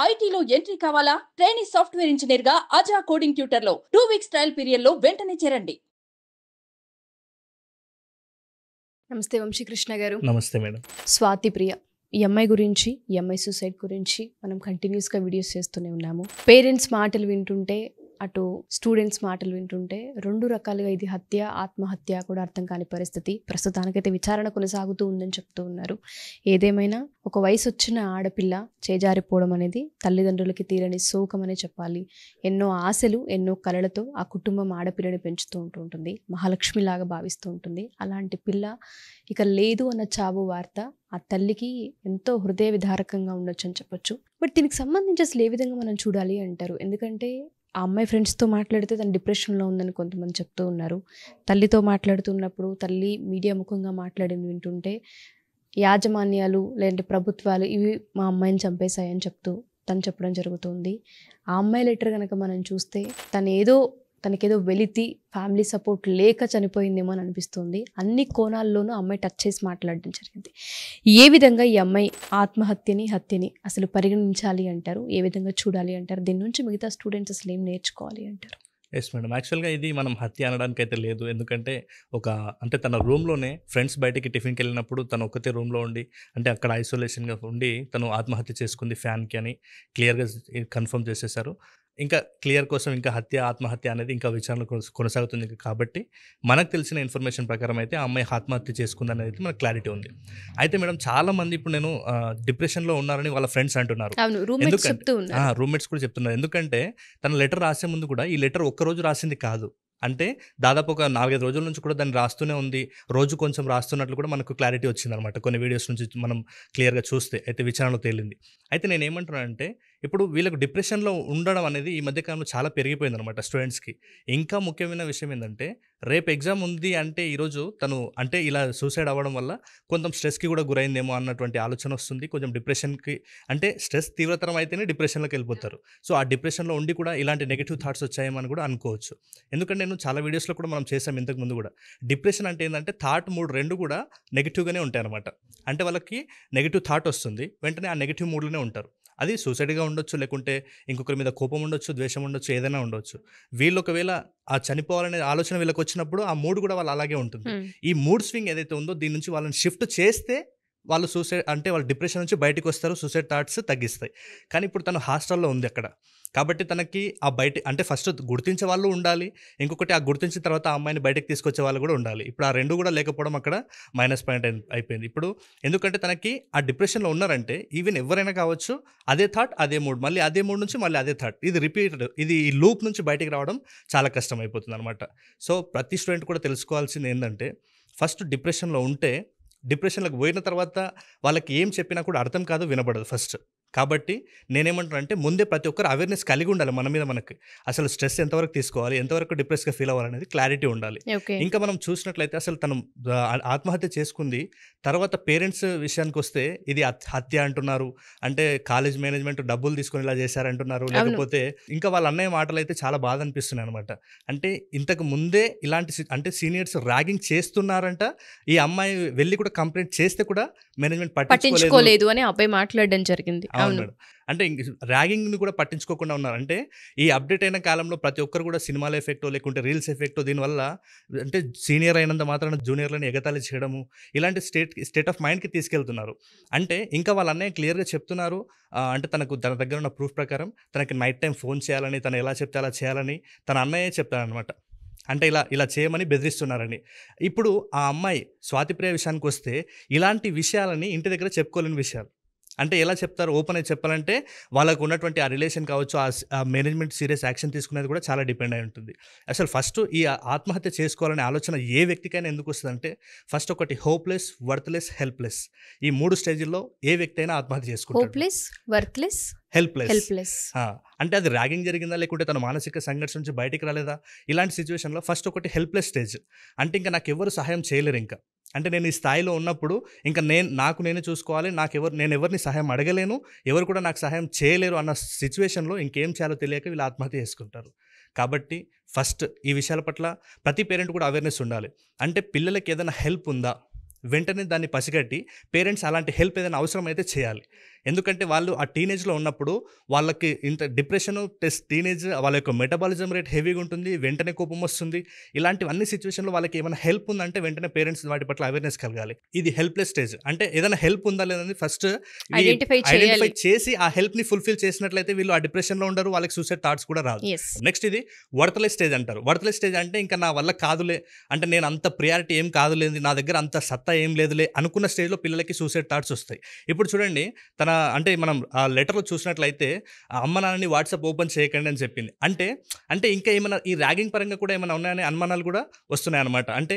ఐటీలో ఎంట్రీ కావాలా? Trainee software engineer గా అజా కోడింగ్ ట్యూటర్ లో 2 వీక్స్ ట్రయల్ పీరియడ్ లో వెంటనే చేరండి. నమస్తే వంశీకృష్ణ గారు. నమస్తే మేడం. స్వాతి ప్రియ ఈ అమ్మాయి గురించి, ఈ అమ్మాయి సూసైడ్ గురించి మనం కంటిన్యూస్గా వీడియోస్ చేస్తూనే ఉన్నాము. పేరెంట్స్ మాటలు వింటుంటే, అటు స్టూడెంట్స్ మాటలు వింటుంటే రెండు రకాలుగా ఇది హత్య, ఆత్మహత్య కూడా అర్థం కాని పరిస్థితి. ప్రస్తుతానికైతే విచారణ కొనసాగుతూ ఉందని చెప్తూ ఉన్నారు. ఏదేమైనా ఒక వయసు వచ్చిన ఆడపిల్ల చేజారిపోవడం అనేది తల్లిదండ్రులకి తీరని శోకమనే చెప్పాలి. ఎన్నో ఆశలు, ఎన్నో కలలతో ఆ కుటుంబం ఆడపిల్లని పెంచుతూ ఉంటుంది. మహాలక్ష్మిలాగా భావిస్తూ ఉంటుంది. అలాంటి పిల్ల ఇక లేదు అన్న చావు వార్త ఆ తల్లికి ఎంతో హృదయ విదారకంగా ఉండొచ్చు అని చెప్పొచ్చు. బట్ దీనికి సంబంధించి అసలు ఏ విధంగా మనం చూడాలి అంటారు? ఎందుకంటే ఆ అమ్మాయి ఫ్రెండ్స్తో మాట్లాడితే తను డిప్రెషన్లో ఉందని కొంతమంది చెప్తూ ఉన్నారు. తల్లితో మాట్లాడుతున్నప్పుడు తల్లి మీడియా ముఖంగా మాట్లాడింది వింటుంటే యాజమాన్యాలు లేదంటే ప్రభుత్వాలు ఇవి మా అమ్మాయిని చంపేశాయని తను చెప్పడం జరుగుతుంది. ఆ అమ్మాయి లెటర్ కనుక మనం చూస్తే తనకేదో వెలితి, ఫ్యామిలీ సపోర్ట్ లేక చనిపోయిందేమో అని అనిపిస్తుంది. అన్ని కోణాల్లోనూ అమ్మాయి టచ్ చేసి మాట్లాడడం జరిగింది. ఏ విధంగా ఈ అమ్మాయి హత్యని అసలు పరిగణించాలి అంటారు? ఏ విధంగా చూడాలి అంటారు? దీని నుంచి మిగతా స్టూడెంట్స్ అసలు ఏం నేర్చుకోవాలి అంటారు? Yes madam. యాక్చువల్గా ఇది మనం హత్య అనడానికి అయితే లేదు. ఎందుకంటే అంటే తన రూమ్లోనే ఫ్రెండ్స్ బయటికి టిఫిన్కి వెళ్ళినప్పుడు తను ఒక్కతే రూమ్లో ఉండి, అంటే అక్కడ ఐసోలేషన్గా ఉండి తను ఆత్మహత్య చేసుకుంది ఫ్యాన్కి అని క్లియర్గా కన్ఫర్మ్ చేసేసారు. ఇంకా క్లియర్ కోసం ఇంకా ఆత్మహత్య అనేది ఇంకా విచారణ కొనసాగుతుంది. కాబట్టి మనకు తెలిసిన ఇన్ఫర్మేషన్ ప్రకారం అయితే ఆ అమ్మాయి ఆత్మహత్య చేసుకుంది అనేది మనకు క్లారిటీ ఉంది. అయితే మేడం, చాలా మంది ఇప్పుడు నేను డిప్రెషన్లో ఉన్నారని వాళ్ళ ఫ్రెండ్స్ అంటున్నారు. రూమ్మేట్స్ కూడా చెప్తున్నారు. ఎందుకంటే తన లెటర్ రాసే ముందు కూడా ఈ లెటర్ ఒక్కరోజు రాసింది కాదు. అంటే దాదాపు ఒక 4-5 రోజుల నుంచి కూడా దాన్ని రాస్తూనే ఉంది. రోజు కొంచెం రాస్తున్నట్లు కూడా మనకు క్లారిటీ వచ్చిందనమాట. కొన్ని వీడియోస్ నుంచి మనం క్లియర్గా చూస్తే అయితే విచారణలో తేలింది. అయితే నేను ఏమంటున్నానంటే, ఇప్పుడు వీళ్ళకు డిప్రెషన్లో ఉండడం అనేది ఈ మధ్యకాలంలో చాలా పెరిగిపోయిందనమాట స్టూడెంట్స్కి. ఇంకా ముఖ్యమైన విషయం ఏంటంటే, రేపు ఎగ్జామ్ ఉంది అంటే ఈరోజు తను అంటే ఇలా సూసైడ్ అవ్వడం వల్ల కొంచెం స్ట్రెస్కి కూడా గురైందేమో అన్నటువంటి ఆలోచన వస్తుంది. కొంచెం డిప్రెషన్కి, అంటే స్ట్రెస్ తీవ్రతరం అయితేనే డిప్రెషన్లోకి వెళ్ళిపోతారు. సో ఆ డిప్రెషన్లో ఉండి కూడా ఇలాంటి నెగిటివ్ థాట్స్ వచ్చాయేమని కూడా అనుకోవచ్చు. ఎందుకంటే నేను చాలా వీడియోస్లో కూడా మనం చేసాం ఇంతకు ముందు కూడా. డిప్రెషన్ అంటే ఏంటంటే థాట్, మూడ్ రెండు కూడా నెగిటివ్గానే ఉంటాయి అనమాట. అంటే వాళ్ళకి నెగిటివ్ థాట్ వస్తుంది, వెంటనే ఆ నెగిటివ్ మూడ్లోనే ఉంటారు. అది సూసైడ్గా ఉండొచ్చు, లేకుంటే ఇంకొకరి మీద కోపం ఉండొచ్చు, ద్వేషం ఉండొచ్చు, ఏదైనా ఉండొచ్చు. వీళ్ళు ఒకవేళ ఆ చనిపోవాలనే ఆలోచన వీళ్ళకి వచ్చినప్పుడు ఆ మూడ్ కూడా వాళ్ళు అలాగే ఉంటుంది. ఈ మూడ్ స్వింగ్ ఏదైతే ఉందో దీని నుంచి వాళ్ళని షిఫ్ట్ చేస్తే వాళ్ళు వాళ్ళ డిప్రెషన్ నుంచి బయటకు వస్తారు, సూసైడ్ థాట్స్ తగ్గిస్తాయి. కానీ ఇప్పుడు తను హాస్టల్లో ఉంది అక్కడ. కాబట్టి తనకి ఆ అంటే ఫస్ట్ గుర్తించే వాళ్ళు ఉండాలి, ఇంకొకటి ఆ గుర్తించిన తర్వాత ఆ అమ్మాయిని బయటకు తీసుకొచ్చే వాళ్ళు కూడా ఉండాలి. ఇప్పుడు ఆ రెండు కూడా లేకపోవడం అక్కడ మైనస్ పాయింట్ అయిపోయింది. ఇప్పుడు ఎందుకంటే తనకి ఆ డిప్రెషన్లో ఉన్నారంటే ఈవెన్ ఎవరైనా కావచ్చు, అదే థాట్, అదే మూడ్, మళ్ళీ అదే మూడ్ నుంచి మళ్ళీ అదే థాట్, ఇది ఈ లూప్ నుంచి బయటికి రావడం చాలా కష్టం అయిపోతుంది అనమాట. సో ప్రతి స్టూడెంట్ కూడా తెలుసుకోవాల్సింది ఏంటంటే, ఫస్ట్ డిప్రెషన్లో ఉంటే, డిప్రెషన్లోకి పోయిన తర్వాత వాళ్ళకి ఏం చెప్పినా కూడా అర్థం కాదు, వినబడదు ఫస్ట్. కాబట్టి నేనేమంటానంటే, ముందే ప్రతి ఒక్కరు అవేర్నెస్ కలిగి ఉండాలి. మనకి అసలు స్ట్రెస్ ఎంతవరకు తీసుకోవాలి, ఎంతవరకు డిప్రెస్గా ఫీల్ అవ్వాలనేది క్లారిటీ ఉండాలి. ఇంకా మనం చూసినట్లయితే అసలు తను ఆత్మహత్య చేసుకుంది తర్వాత పేరెంట్స్ విషయానికి వస్తే ఇది హత్య అంటున్నారు. అంటే కాలేజ్ మేనేజ్మెంట్ డబ్బులు తీసుకొని ఇలా చేశారంటున్నారు. లేకపోతే ఇంకా వాళ్ళ అన్నయ్య మాటలు అయితే చాలా బాధ అనిపిస్తున్నాయి అనమాట. అంటే ఇంతకు ముందే ఇలాంటి అంటే సీనియర్స్ ర్యాగింగ్ చేస్తున్నారంట. ఈ అమ్మాయి వెళ్ళి కూడా కంప్లైంట్ చేస్తే కూడా మేనేజ్మెంట్ పట్టించుకోలేదు అని అబ్బాయి మాట్లాడడం జరిగింది. అవును మేడం. అంటే ర్యాగింగ్ని కూడా పట్టించుకోకుండా ఉన్నారు. అంటే ఈ అప్డేట్ అయిన కాలంలో ప్రతి ఒక్కరు కూడా సినిమాల ఎఫెక్టో లేకుంటే రీల్స్ ఎఫెక్టో దీనివల్ల అంటే సీనియర్ అయినంత మాత్రాన జూనియర్లను ఎగతాళి చేయడము, ఇలాంటి స్టేట్ ఆఫ్ మైండ్కి తీసుకెళ్తున్నారు. అంటే ఇంకా వాళ్ళ అన్నయ్య క్లియర్గా చెప్తున్నారు, అంటే తన దగ్గర ఉన్న ప్రూఫ్ ప్రకారం తనకి నైట్ టైం ఫోన్ చేయాలని, తను ఎలా చెప్తే అలా చేయాలని తన అన్నయ్యే చెప్తారనమాట. అంటే ఇలా చేయమని బెదిరిస్తున్నారని. ఇప్పుడు ఆ అమ్మాయి స్వాతిప్రియ విషయానికి వస్తే ఇలాంటి విషయాలని ఇంటి దగ్గర చెప్పుకోలేని విషయాలు. అంటే ఎలా చెప్తారు? ఓపెన్ అయి చెప్పాలంటే వాళ్ళకు ఉన్నటువంటి ఆ రిలేషన్ కావచ్చు, ఆ మేనేజ్మెంట్ సీరియస్ యాక్షన్ తీసుకునేది కూడా చాలా డిపెండ్ అయి ఉంటుంది. అసలు ఫస్ట్ ఈ ఆత్మహత్య చేసుకోవాలనే ఆలోచన ఏ వ్యక్తికైనా ఎందుకు వస్తుందంటే, ఫస్ట్ ఒకటి హోప్లెస్, వర్త్లెస్, హెల్ప్లెస్. ఈ 3 స్టేజ్ల్లో ఏ వ్యక్తి అయినా ఆత్మహత్య చేసుకుంటాడు. Hopeless, worthless, helpless. అంటే అది ర్యాగింగ్ జరిగిందా, లేకుంటే తన మానసిక సంఘర్షణ నుంచి బయటికి రాలేదా, ఇలాంటి సిచ్యువేషన్లో ఫస్ట్ ఒకటి హెల్ప్లెస్ స్టేజ్. అంటే ఇంకా నాకు ఎవరు సహాయం చేయలేరు, ఇంకా అంటే నేను ఈ స్థాయిలో ఉన్నప్పుడు ఇంకా నేనే చూసుకోవాలి, నేను ఎవరిని సహాయం అడగలేను, ఎవరు కూడా నాకు సహాయం చేయలేరు అన్న సిచ్యువేషన్లో ఇంకేం చేయాలో తెలియక వీళ్ళు ఆత్మహత్య చేసుకుంటారు. కాబట్టి ఫస్ట్ ఈ విషయాల పట్ల ప్రతి పేరెంట్ కూడా అవేర్నెస్ ఉండాలి. అంటే పిల్లలకి ఏదైనా హెల్ప్ ఉందా, వెంటనే దాన్ని పసిగట్టి పేరెంట్స్ అలాంటి హెల్ప్ ఏదైనా అవసరం అయితే చేయాలి. ఎందుకంటే వాళ్ళు ఆ టీనేజ్లో ఉన్నప్పుడు వాళ్ళకి ఇంత డిప్రెషన్ టీనేజ్ వాళ్ళ యొక్క మెటబాలిజం రేట్ హెవీగా ఉంటుంది, వెంటనే కోపం వస్తుంది. ఇలాంటివన్నీ సిచ్యువేషన్లో వాళ్ళకి ఏమైనా హెల్ప్ ఉందంటే వెంటనే పేరెంట్స్ వాటి పట్ల అవేర్నెస్ కలగాలి. ఇది హెల్ప్లెస్ స్టేజ్. అంటే ఏదైనా హెల్ప్ ఉందా లేదని ఫస్ట్ ఐడెంటిఫై ఐడెంటిఫై చేసి ఆ హెల్ప్ని ఫుల్ఫిల్ చేసినట్లయితే వీళ్ళు ఆ డిప్రెషన్లో ఉండరు, వాళ్ళకి సూసైడ్ థాట్స్ కూడా రాదు. నెక్స్ట్ ఇది వర్త్లెస్ స్టేజ్ అంటారు. వర్త్లెస్ స్టేజ్ అంటే ఇంకా నా వల్ల కాదులే, అంటే నేను అంత ప్రియారిటీ ఏం కాదులేదు, నా దగ్గర అంత సత్తా ఏం లేదులే అనుకున్న స్టేజ్లో పిల్లలకి సూసైడ్ థాట్స్ వస్తాయి. ఇప్పుడు చూడండి అంటే మనం ఆ లెటర్లో చూసినట్లయితే అమ్మ నాన్నని వాట్సాప్ ఓపెన్ చేయకండి అని చెప్పింది. అంటే ఇంకా ఏమైనా ఈ ర్యాగింగ్ పరంగా కూడా ఏమైనా ఉన్నాయనే అనుమానాలు కూడా వస్తున్నాయి అనమాట. అంటే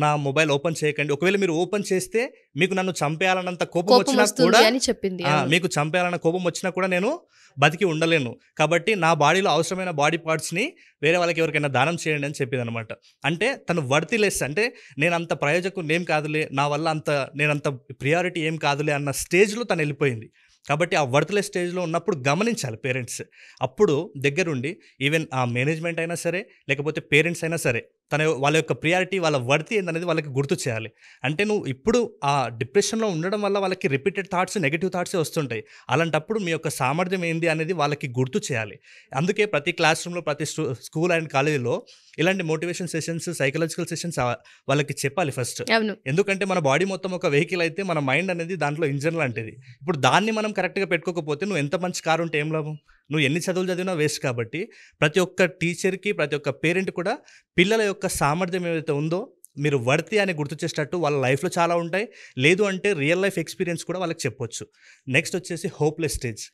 నా మొబైల్ ఓపెన్ చేయకండి, ఒకవేళ మీరు ఓపెన్ చేస్తే మీకు నన్ను చంపేయాలన్నంత కోపం వచ్చినా కూడా అని చెప్పింది. మీకు చంపేయాలన్న కోపం వచ్చినా కూడా నేను బతికి ఉండలేను, కాబట్టి నా బాడీలో అవసరమైన బాడీ పార్ట్స్ని వేరే వాళ్ళకి ఎవరికైనా దానం చేయండి అని చెప్పింది అనమాట. అంటే తను వర్తిలెస్, అంటే నేను అంత ప్రయోజకం ఏం కాదులే, నా వల్ల నేనంత ప్రియారిటీ ఏం కాదులే అన్న స్టేజ్లో తను వెళ్ళిపోయింది. కాబట్టి ఆ వర్త్లెస్ స్టేజ్లో ఉన్నప్పుడు గమనించాలి పేరెంట్స్. అప్పుడు దగ్గరుండి ఈవెన్ ఆ మేనేజ్మెంట్ అయినా సరే లేకపోతే పేరెంట్స్ అయినా సరే వాళ్ళ యొక్క ప్రియారిటీ, వాళ్ళ వర్త్ ఏందనేది వాళ్ళకి గుర్తు చేయాలి. అంటే నువ్వు ఇప్పుడు ఆ డిప్రెషన్లో ఉండడం వల్ల వాళ్ళకి రిపీటెడ్ థాట్స్, నెగిటివ్ థాట్సే వస్తుంటాయి. అలాంటప్పుడు మీ యొక్క సామర్థ్యం ఏంది అనేది వాళ్ళకి గుర్తు చేయాలి. అందుకే ప్రతి క్లాస్ రూమ్లో, ప్రతి స్కూల్ అండ్ కాలేజీలో ఇలాంటి మోటివేషన్ సెషన్స్, సైకలాజికల్ సెషన్స్ వాళ్ళకి చెప్పాలి ఫస్ట్. ఎందుకంటే మన బాడీ మొత్తం ఒక వెహికల్ అయితే మన మైండ్ అనేది దాంట్లో ఇంజన్ లాంటిది. ఇప్పుడు దాన్ని మనం కరెక్ట్గా పెట్టుకోకపోతే నువ్వు ఎంత మంచి కారు ఉంటే ఏం లాభం, నువ్వు ఎన్ని చదువులు చదివినా వేస్ట్. కాబట్టి ప్రతి ఒక్క టీచర్కి, ప్రతి ఒక్క పేరెంట్ కూడా పిల్లల యొక్క సామర్థ్యం ఏదైతే ఉందో మీరు వర్తి అని గుర్తు చేసేటట్టు వాళ్ళ లైఫ్లో చాలా ఉంటాయి. లేదు అంటే రియల్ లైఫ్ ఎక్స్పీరియన్స్ కూడా వాళ్ళకి చెప్పొచ్చు. నెక్స్ట్ వచ్చేసి హోప్లెస్ స్టేజ్.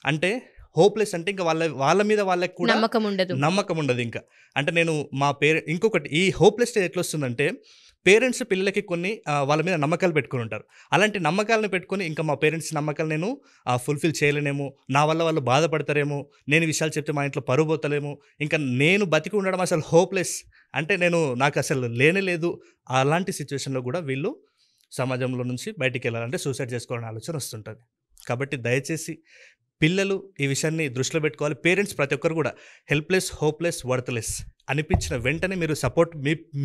అంటే హోప్లెస్ అంటే ఇంకా వాళ్ళ మీద వాళ్ళకి కూడా నమ్మకం ఉండదు ఇంకా. అంటే నేను ఇంకొకటి ఈ హోప్లెస్ స్టేజ్ ఎట్లా వస్తుందంటే పేరెంట్స్ పిల్లలకి కొన్ని వాళ్ళ మీద నమ్మకాలు పెట్టుకుని ఉంటారు. అలాంటి నమ్మకాలను పెట్టుకొని ఇంకా మా పేరెంట్స్ నమ్మకాలు నేను ఫుల్ఫిల్ చేయలేనేమో, నా వల్ల వాళ్ళు బాధపడతారేమో, నేను విషయాలు చెప్తే మా ఇంట్లో పరువు పోతలేమో, ఇంకా నేను బతికి ఉండడం అసలు హోప్లెస్, అంటే నాకు అసలు లేనే లేదు. అలాంటి సిచ్యువేషన్లో కూడా వీళ్ళు సమాజంలో నుంచి బయటికి వెళ్ళాలంటే సూసైడ్ చేసుకోవాలనే ఆలోచన వస్తుంటుంది. కాబట్టి దయచేసి పిల్లలు ఈ విషయాన్ని దృష్టిలో పెట్టుకోవాలి. పేరెంట్స్ ప్రతి ఒక్కరు కూడా హెల్ప్లెస్, హోప్లెస్, వర్త్లెస్ అనిపించిన వెంటనే మీరు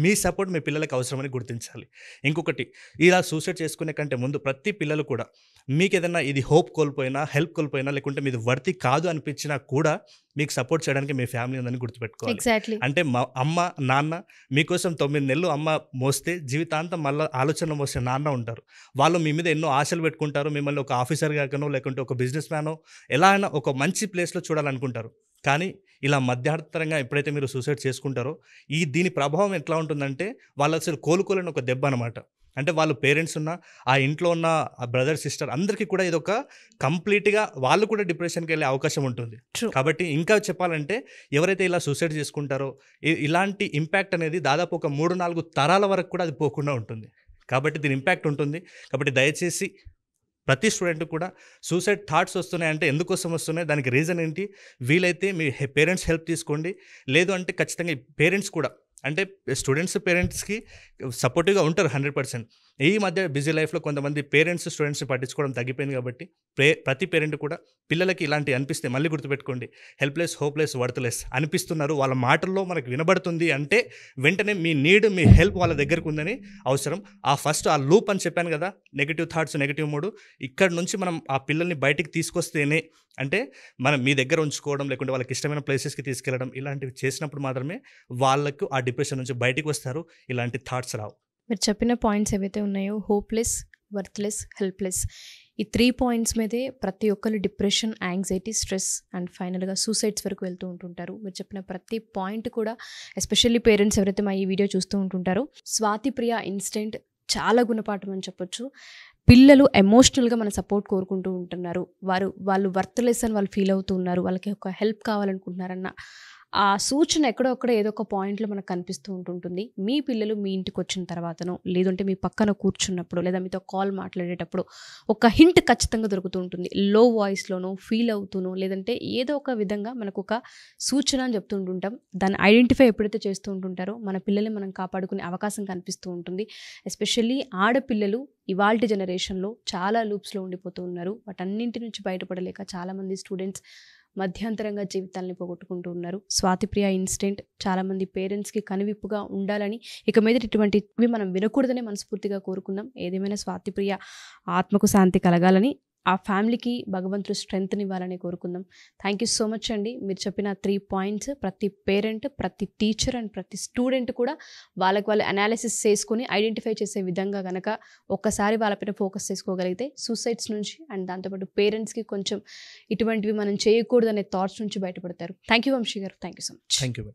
మీ సపోర్ట్ మీ పిల్లలకి అవసరమని గుర్తించాలి. ఇంకొకటి, ఇలా సూసైడ్ చేసుకునే కంటే ముందు ప్రతి పిల్లలు కూడా మీకు ఏదైనా ఇది హోప్ కోల్పోయినా, హెల్ప్ కోల్పోయినా, లేకుంటే మీది వర్తి కాదు అనిపించినా కూడా మీకు సపోర్ట్ చేయడానికి మీ ఫ్యామిలీ ఉందని గుర్తుపెట్టుకోవాలి. అంటే మా అమ్మ నాన్న మీకోసం 9 నెలలు అమ్మ మోస్తే జీవితాంతం మళ్ళీ ఆలోచనలు మోసే నాన్న ఉంటారు. వాళ్ళు మీ మీద ఎన్నో ఆశలు పెట్టుకుంటారు. మిమ్మల్ని ఒక ఆఫీసర్ గాకనో లేకుంటే ఒక బిజినెస్ మ్యానో ఎలా అయినా ఒక మంచి ప్లేస్లో చూడాలనుకుంటారు. కానీ ఇలా మధ్యాహ్నతరంగా ఎప్పుడైతే మీరు సూసైడ్ చేసుకుంటారో దీని ప్రభావం ఎట్లా ఉంటుందంటే వాళ్ళు అసలు కోలుకోలేని ఒక దెబ్బ అనమాట. అంటే వాళ్ళు పేరెంట్స్ ఉన్న ఆ ఇంట్లో ఉన్న బ్రదర్ సిస్టర్ అందరికీ కూడా ఇది ఒక కంప్లీట్గా వాళ్ళు కూడా డిప్రెషన్కి వెళ్ళే అవకాశం ఉంటుంది. కాబట్టి ఇంకా చెప్పాలంటే ఎవరైతే ఇలా సూసైడ్ చేసుకుంటారో ఇలాంటి ఇంపాక్ట్ అనేది దాదాపు ఒక 3-4 తరాల వరకు కూడా అది పోకుండా ఉంటుంది. కాబట్టి దీని ఇంపాక్ట్ ఉంటుంది. కాబట్టి దయచేసి ప్రతి స్టూడెంట్ కూడా సూసైడ్ థాట్స్ వస్తున్నాయంటే ఎందుకోసం వస్తున్నాయి, దానికి రీజన్ ఏంటి, వీలైతే మీ పేరెంట్స్ హెల్ప్ తీసుకోండి. లేదు అంటే ఖచ్చితంగా పేరెంట్స్ కూడా, అంటే స్టూడెంట్స్ పేరెంట్స్కి సపోర్టివ్గా ఉంటారు 100%. ఈ మధ్య బిజీ లైఫ్లో కొంతమంది పేరెంట్స్ స్టూడెంట్స్ని పట్టించుకోవడం తగ్గిపోయింది. కాబట్టి ప్రతి పేరెంట్ కూడా పిల్లలకి ఇలాంటివి అనిపిస్తే మళ్ళీ గుర్తుపెట్టుకోండి, హెల్ప్లెస్, హోప్లెస్, వర్త్లెస్ అనిపిస్తున్నారు, వాళ్ళ మాటల్లో మనకు వినబడుతుంది అంటే వెంటనే మీ మీ హెల్ప్ వాళ్ళ దగ్గరకు ఉందని అవసరం. ఆ లూప్ అని చెప్పాను కదా, నెగిటివ్ థాట్స్, నెగిటివ్ మూడు, ఇక్కడ నుంచి మనం ఆ పిల్లల్ని బయటికి తీసుకొస్తేనే, అంటే మనం మీ దగ్గర ఉంచుకోవడం లేకుంటే వాళ్ళకి ఇష్టమైన ప్లేసెస్కి తీసుకెళ్ళడం ఇలాంటివి చేసినప్పుడు మాత్రమే వాళ్ళకు ఆ డిప్రెషన్ నుంచి బయటికి వస్తారు, ఇలాంటి థాట్స్ రావు. మీరు చెప్పిన పాయింట్స్ ఏవైతే ఉన్నాయో హోప్లెస్, వర్త్లెస్, హెల్ప్లెస్, ఈ 3 పాయింట్స్ మీదే ప్రతి ఒక్కరు డిప్రెషన్, యాంగ్జైటీ, స్ట్రెస్ అండ్ ఫైనల్గా సూసైడ్స్ వరకు వెళ్తూ ఉంటుంటారు. మీరు చెప్పిన ప్రతి పాయింట్ కూడా ఎస్పెషల్లీ పేరెంట్స్ ఎవరైతే మా ఈ వీడియో చూస్తూ ఉంటుంటారో స్వాతి ప్రియ ఇన్స్టెంట్ చాలా గుణపాఠం అని చెప్పొచ్చు. పిల్లలు ఎమోషనల్గా మన సపోర్ట్ కోరుకుంటూ ఉంటున్నారు, వాళ్ళు వర్త్లెస్ అని వాళ్ళు ఫీల్ అవుతూ ఉన్నారు, వాళ్ళకి ఒక హెల్ప్ కావాలనుకుంటున్నారన్న ఆ సూచన ఎక్కడొక్కడ ఏదో ఒక పాయింట్లో మనకు కనిపిస్తూ ఉంటుంటుంది. మీ పిల్లలు మీ ఇంటికి వచ్చిన తర్వాతనో లేదంటే మీ పక్కన కూర్చున్నప్పుడు లేదా మీతో కాల్ మాట్లాడేటప్పుడు ఒక హింట్ ఖచ్చితంగా దొరుకుతూ ఉంటుంది. లో వాయిస్లోనో ఫీల్ అవుతూనో లేదంటే ఏదో ఒక విధంగా మనకు ఒక సూచన అని చెప్తూ ఉంటుంటాం. దాన్ని ఐడెంటిఫై ఎప్పుడైతే చేస్తూ ఉంటుంటారో మన పిల్లల్ని మనం కాపాడుకునే అవకాశం కనిపిస్తూ ఉంటుంది. ఎస్పెషల్లీ ఆడపిల్లలు ఇవాల్టి జనరేషన్లో చాలా లూప్స్లో ఉండిపోతూ ఉన్నారు. వాటన్నింటి నుంచి బయటపడలేక చాలామంది స్టూడెంట్స్ మధ్యాంతరంగా జీవితాలని పోగొట్టుకుంటూ ఉన్నారు. స్వాతిప్రియ ఇన్స్టెంట్ చాలామంది పేరెంట్స్కి కనువిప్పుగా ఉండాలని, ఇక మీద ఇటువంటివి మనం వినకూడదని మనస్ఫూర్తిగా కోరుకుందాం. ఏదేమైనా స్వాతిప్రియ ఆత్మకు శాంతి కలగాలని ఆ ఫ్యామిలీకి భగవంతుడు స్ట్రెంగ్త్ని ఇవ్వాలని కోరుకుందాం. థ్యాంక్ యూ సో మచ్ అండి. మీరు చెప్పిన 3 పాయింట్స్ ప్రతి పేరెంట్, ప్రతి టీచర్ అండ్ ప్రతి స్టూడెంట్ కూడా వాళ్ళకి వాళ్ళు అనాలిసిస్ చేసుకొని ఐడెంటిఫై చేసే విధంగా కనుక ఒక్కసారి వాళ్ళపైన ఫోకస్ చేసుకోగలిగితే సూసైడ్స్ నుంచి అండ్ దాంతోపాటు పేరెంట్స్కి కొంచెం ఇటువంటివి మనం చేయకూడదు అనే థాట్స్ నుంచి బయటపడతారు. థ్యాంక్ యూ వంశీ గారు. Thank you so much. Thank you.